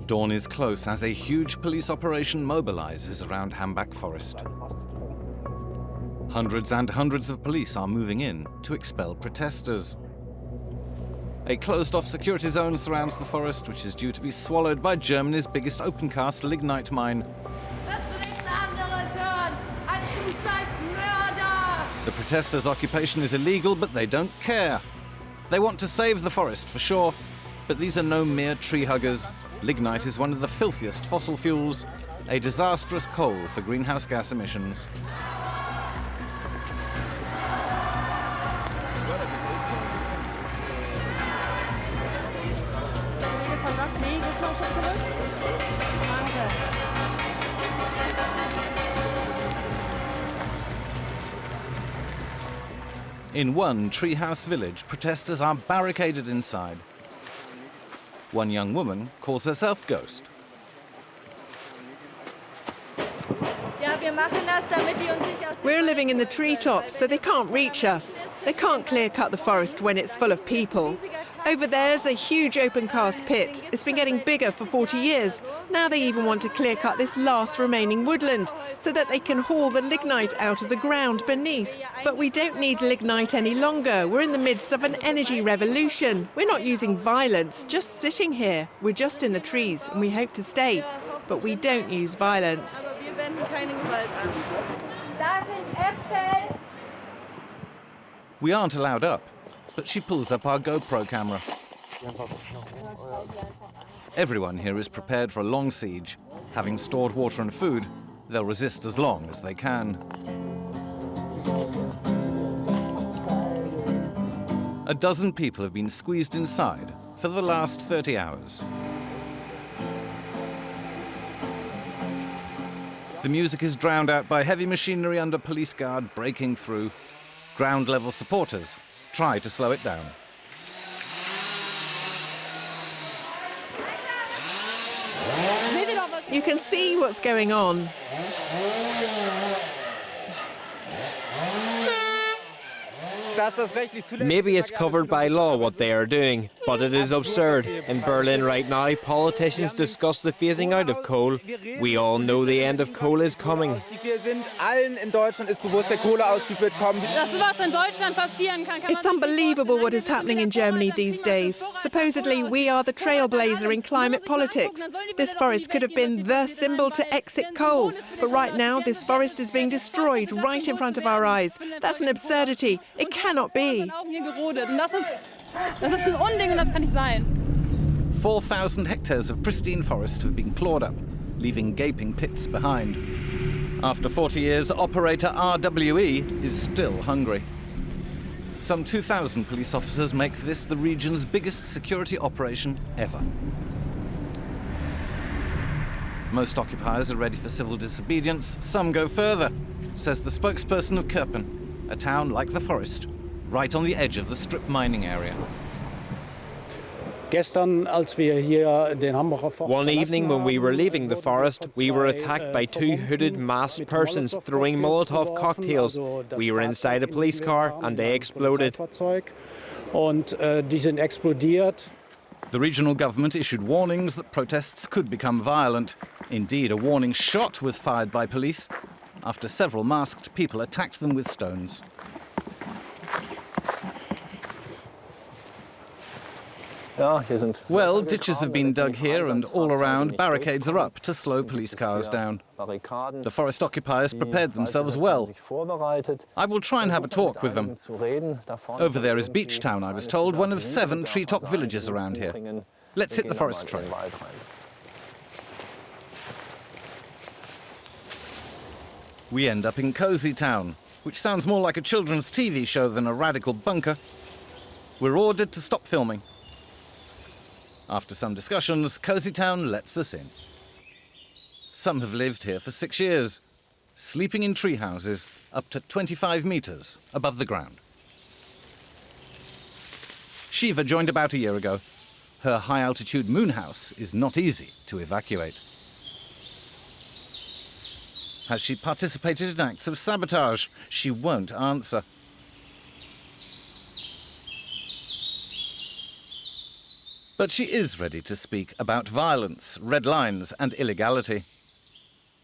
Dawn is close as a huge police operation mobilizes around Hambach forest. Hundreds and hundreds of police are moving in to expel protesters. A closed-off security zone surrounds the forest, which is due to be swallowed by Germany's biggest open-cast lignite mine. The protesters' occupation is illegal, but they don't care. They want to save the forest, for sure, but these are no mere tree huggers. Lignite is one of the filthiest fossil fuels, a disastrous coal for greenhouse gas emissions. In one treehouse village, protesters are barricaded inside. One young woman calls herself Ghost. We're living in the treetops, so they can't reach us. They can't clear-cut the forest when it's full of people. Over there's a huge open-cast pit. It's been getting bigger for 40 years. Now they even want to clear-cut this last remaining woodland so that they can haul the lignite out of the ground beneath. But we don't need lignite any longer. We're in the midst of an energy revolution. We're not using violence, just sitting here. We're just in the trees, and we hope to stay. But we don't use violence. We aren't allowed up, but she pulls up our GoPro camera. Everyone here is prepared for a long siege. Having stored water and food, they'll resist as long as they can. A dozen people have been squeezed inside for the last 30 hours. The music is drowned out by heavy machinery under police guard breaking through. Ground-level supporters try to slow it down. You can see what's going on. Maybe it's covered by law what they are doing, but it is absurd. In Berlin right now, politicians discuss the phasing out of coal. We all know the end of coal is coming. It's unbelievable what is happening in Germany these days. Supposedly, we are the trailblazer in climate politics. This forest could have been the symbol to exit coal. But right now, this forest is being destroyed right in front of our eyes. That's an absurdity. It cannot be. 4,000 hectares of pristine forest have been clawed up, leaving gaping pits behind. After 40 years, operator RWE is still hungry. Some 2,000 police officers make this the region's biggest security operation ever. Most occupiers are ready for civil disobedience. Some go further, says the spokesperson of Köppen, a town like the forest, right on the edge of the strip mining area. One evening when we were leaving the forest, we were attacked by two hooded masked persons throwing Molotov cocktails. We were inside a police car and they exploded. The regional government issued warnings that protests could become violent. Indeed, a warning shot was fired by police after several masked people attacked them with stones. Well, ditches have been dug here and all around barricades are up to slow police cars down. The forest occupiers prepared themselves well. I will try and have a talk with them. Over there is Beach Town, I was told, one of 7 treetop villages around here. Let's hit the forest trail. We end up in Cozy Town, which sounds more like a children's TV show than a radical bunker. We're ordered to stop filming. After some discussions, Cozy Town lets us in. Some have lived here for 6 years, sleeping in tree houses up to 25 meters above the ground. Shiva joined about a year ago. Her high-altitude moon house is not easy to evacuate. Has she participated in acts of sabotage? She won't answer. But she is ready to speak about violence, red lines and illegality.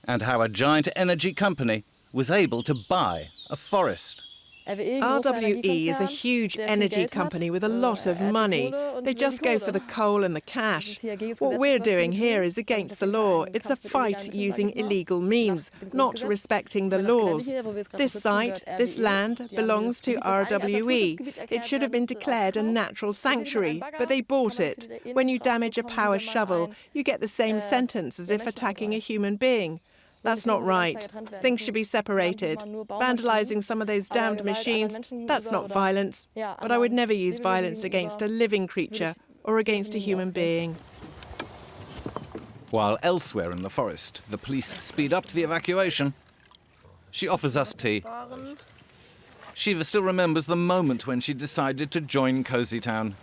And how a giant energy company was able to buy a forest. RWE is a huge energy company with a lot of money. They just go for the coal and the cash. What we're doing here is against the law. It's a fight using illegal means, not respecting the laws. This site, this land, belongs to RWE. It should have been declared a natural sanctuary, but they bought it. When you damage a power shovel, you get the same sentence as if attacking a human being. That's not right. Things should be separated. Vandalising some of those damned machines, that's not violence. But I would never use violence against a living creature or against a human being. While elsewhere in the forest, the police speed up the evacuation. She offers us tea. Shiva still remembers the moment when she decided to join Cozy Town.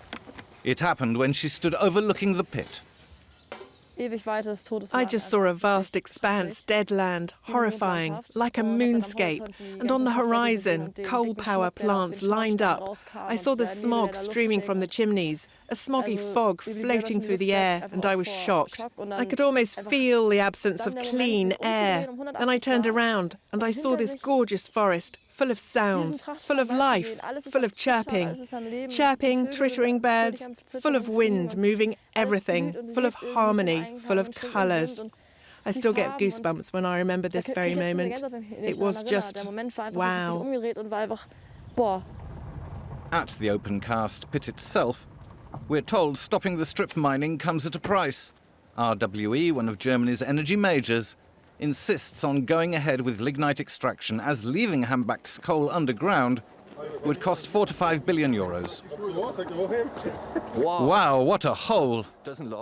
It happened when she stood overlooking the pit. I just saw a vast expanse, dead land, horrifying, like a moonscape. And on the horizon, coal power plants lined up. I saw the smog streaming from the chimneys, a smoggy fog floating through the air, and I was shocked. I could almost feel the absence of clean air. Then I turned around, and I saw this gorgeous forest, full of sounds, full of life, full of chirping. Chirping, twittering birds, full of wind, moving everything, full of harmony, full of colours. I still get goosebumps when I remember this very moment. It was just wow. At the open-cast pit itself, we're told stopping the strip mining comes at a price. RWE, one of Germany's energy majors, insists on going ahead with lignite extraction, as leaving Hambach's coal underground would cost 4 to 5 billion euros. Wow, what a hole!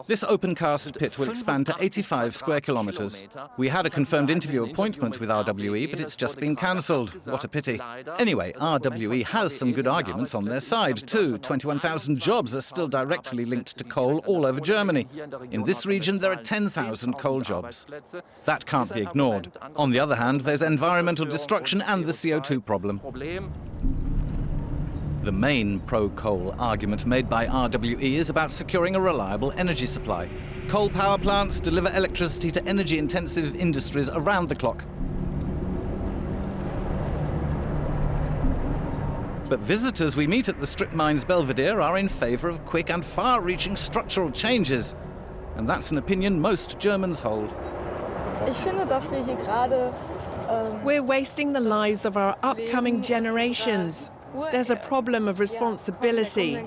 This open-cast pit will expand to 85 square kilometres. We had a confirmed interview appointment with RWE, but it's just been cancelled. What a pity. Anyway, RWE has some good arguments on their side, too. 21,000 jobs are still directly linked to coal all over Germany. In this region, there are 10,000 coal jobs. That can't be ignored. On the other hand, there's environmental destruction and the CO2 problem. The main pro-coal argument made by RWE is about securing a reliable energy supply. Coal power plants deliver electricity to energy-intensive industries around the clock. But visitors we meet at the strip mine's Belvedere are in favour of quick and far-reaching structural changes. And that's an opinion most Germans hold. We're wasting the lives of our upcoming generations. There's a problem of responsibility.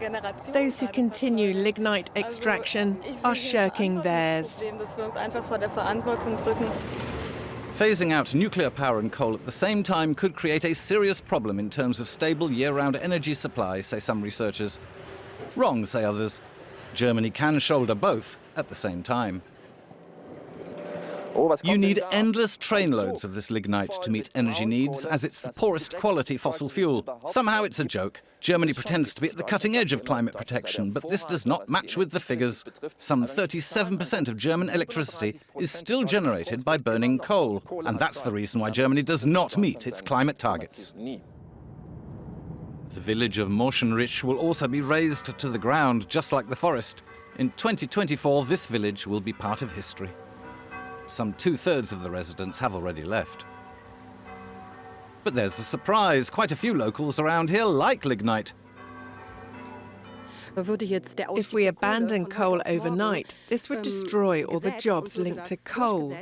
Those who continue lignite extraction are shirking theirs. Phasing out nuclear power and coal at the same time could create a serious problem in terms of stable year-round energy supply, say some researchers. Wrong, say others. Germany can shoulder both at the same time. You need endless trainloads of this lignite to meet energy needs, as it's the poorest quality fossil fuel. Somehow it's a joke. Germany pretends to be at the cutting edge of climate protection, but this does not match with the figures. Some 37% of German electricity is still generated by burning coal, and that's the reason why Germany does not meet its climate targets. The village of Morschenrich will also be razed to the ground, just like the forest. In 2024, this village will be part of history. Some 2/3 of the residents have already left. But there's the surprise. Quite a few locals around here like lignite. If we abandon coal overnight, this would destroy all the jobs linked to coal.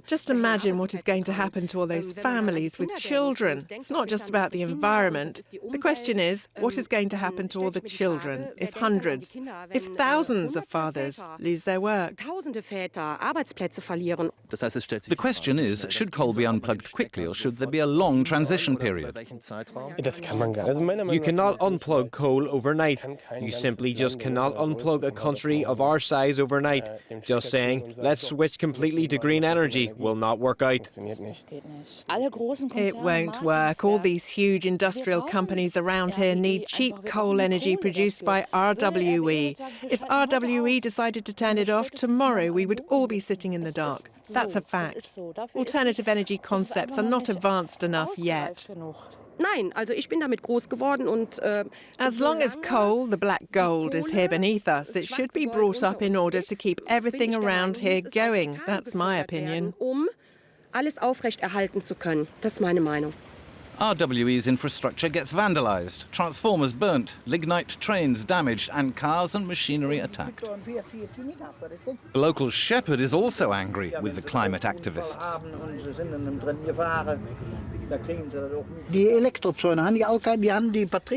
Just imagine what is going to happen to all those families with children. It's not just about the environment. The question is, what is going to happen to all the children if hundreds, if thousands of fathers lose their work? The question is, should coal be unplugged quickly or should there be a long transition period? You cannot unplug coal overnight. You simply just cannot unplug a country of our size overnight. Just saying, let's switch completely to green energy will not work out. It won't work. All these huge industrial companies around here need cheap coal energy produced by RWE. If RWE decided to turn it off, tomorrow we would all be sitting in the dark. That's a fact. Alternative energy concepts are not advanced enough yet. Nein, also ich bin damit groß geworden und As long as coal, the black gold, is here beneath us, it should be brought up in order to keep everything around here going. That's my opinion. Alles aufrechterhalten zu können. Das ist meine Meinung. RWE's infrastructure gets vandalised, transformers burnt, lignite trains damaged, and cars and machinery attacked. The local shepherd is also angry with the climate activists.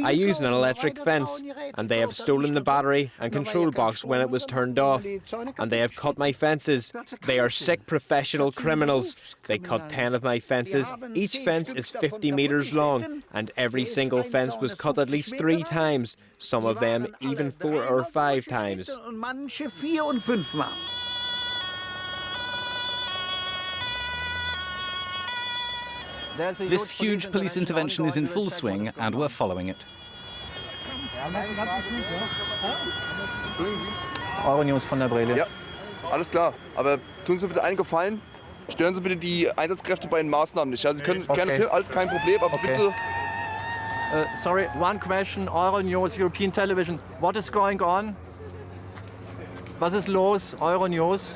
I use an electric fence, and they have stolen the battery and control box when it was turned off. And they have cut my fences. They are sick professional criminals. They cut 10 of my fences. Each fence is 50 meters long, and every single fence was cut at least 3 times, some of them even 4 or 5 times. This huge police intervention is in full swing, and we're following it. Euronews von der Brille. Ja, alles klar. Aber tun Sie bitte einen Gefallen. Stören Sie bitte die Einsatzkräfte bei den Maßnahmen nicht. Ja, Sie können gerne filmen, alles kein Problem, aber bitte... Sorry, one question, Euronews, European television. What is going on? Was ist los, Euronews?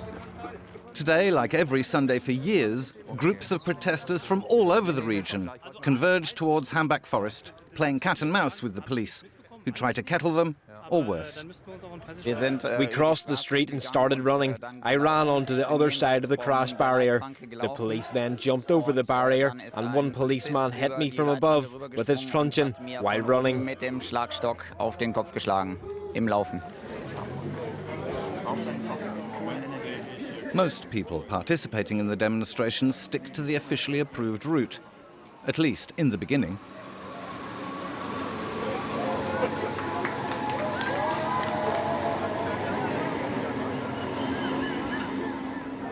Today, like every Sunday for years, groups of protesters from all over the region converge towards Hambach forest, playing cat and mouse with the police, who try to kettle them, or worse. We crossed the street and started running. I ran onto the other side of the crash barrier. The police then jumped over the barrier, and one policeman hit me from above with his truncheon while running. Mit dem Schlagstock auf den Kopf geschlagen im Laufen. Most people participating in the demonstration stick to the officially approved route, at least in the beginning.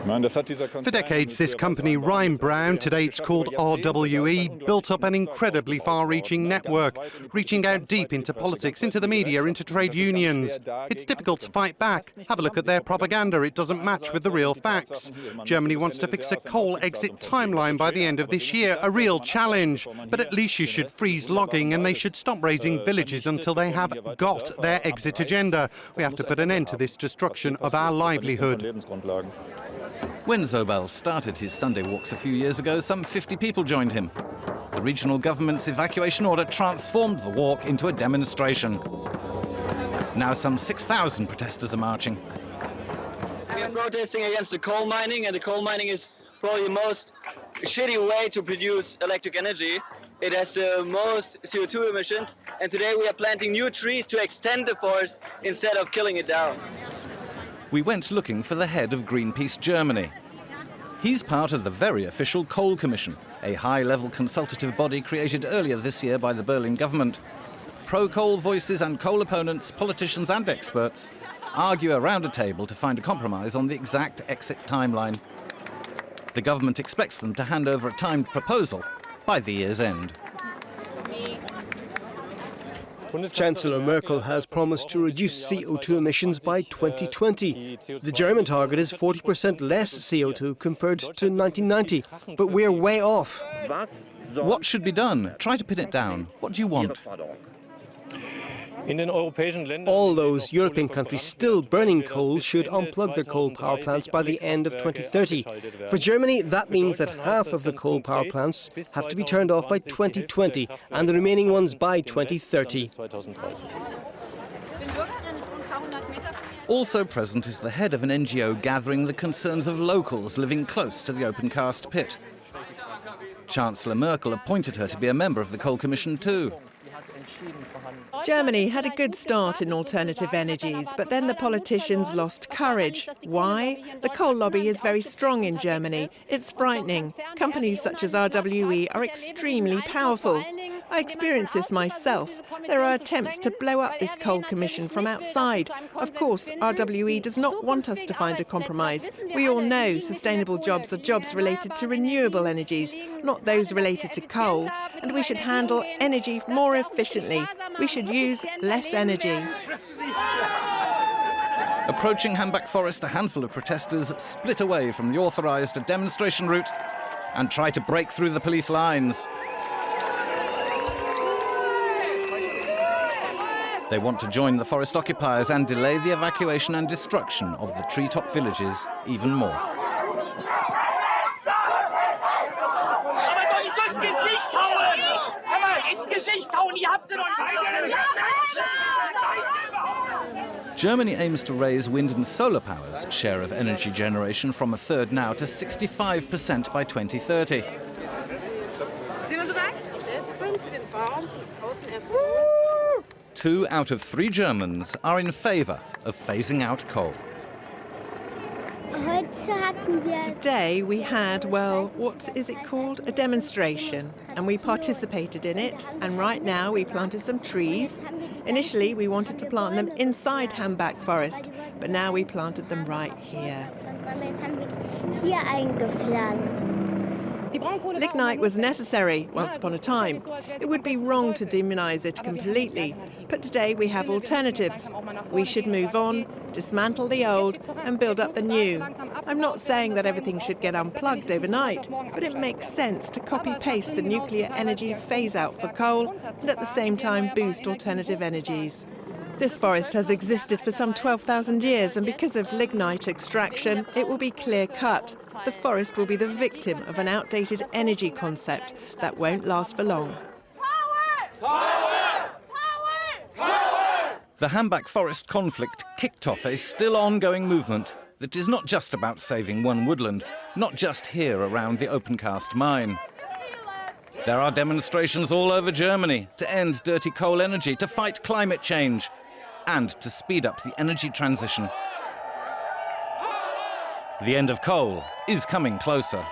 For decades, this company, Ryan Brown, today it's called RWE, built up an incredibly far-reaching network, reaching out deep into politics, into the media, into trade unions. It's difficult to fight back. Have a look at their propaganda. It doesn't match with the real facts. Germany wants to fix a coal exit timeline by the end of this year, a real challenge. But at least you should freeze logging, and they should stop raising villages until they have got their exit agenda. We have to put an end to this destruction of our livelihood. When Zobel started his Sunday walks a few years ago, some 50 people joined him. The regional government's evacuation order transformed the walk into a demonstration. Now some 6,000 protesters are marching. We are protesting against the coal mining, and the coal mining is probably the most shitty way to produce electric energy. It has the most CO2 emissions, and today we are planting new trees to extend the forest instead of killing it down. We went looking for the head of Greenpeace Germany. He's part of the very official Coal Commission, a high-level consultative body created earlier this year by the Berlin government. Pro-coal voices and coal opponents, politicians and experts argue around a table to find a compromise on the exact exit timeline. The government expects them to hand over a timed proposal by the year's end. Chancellor Merkel has promised to reduce CO2 emissions by 2020. The German target is 40% less CO2 compared to 1990, but we're way off. What should be done? Try to pin it down. What do you want? All those European countries still burning coal should unplug their coal power plants by the end of 2030. For Germany, that means that half of the coal power plants have to be turned off by 2020 and the remaining ones by 2030. Also present is the head of an NGO gathering the concerns of locals living close to the open-cast pit. Chancellor Merkel appointed her to be a member of the Coal Commission too. Germany had a good start in alternative energies, but then the politicians lost courage. Why? The coal lobby is very strong in Germany. It's frightening. Companies such as RWE are extremely powerful. I experienced this myself. There are attempts to blow up this coal commission from outside. Of course, RWE does not want us to find a compromise. We all know sustainable jobs are jobs related to renewable energies, not those related to coal. And we should handle energy more efficiently. We should use less energy. Approaching Hambach Forest, a handful of protesters split away from the authorised demonstration route and try to break through the police lines. They want to join the forest occupiers and delay the evacuation and destruction of the treetop villages even more. Germany aims to raise wind and solar power's share of energy generation from a third now to 65% by 2030. 2 out of 3 Germans are in favour of phasing out coal. Today we had, well, what is it called? A demonstration. And we participated in it. And right now we planted some trees. Initially we wanted to plant them inside Hambach forest, but now we planted them right here. Lignite was necessary once upon a time. It would be wrong to demonise it completely, but today we have alternatives. We should move on, dismantle the old and build up the new. I'm not saying that everything should get unplugged overnight, but it makes sense to copy-paste the nuclear energy phase-out for coal and at the same time boost alternative energies. This forest has existed for some 12,000 years, and because of lignite extraction, it will be clear-cut. The forest will be the victim of an outdated energy concept that won't last for long. The Hambach forest conflict kicked off a still ongoing movement that is not just about saving one woodland, not just here around the open-cast mine. There are demonstrations all over Germany to end dirty coal energy, to fight climate change, and to speed up the energy transition. The end of coal is coming closer.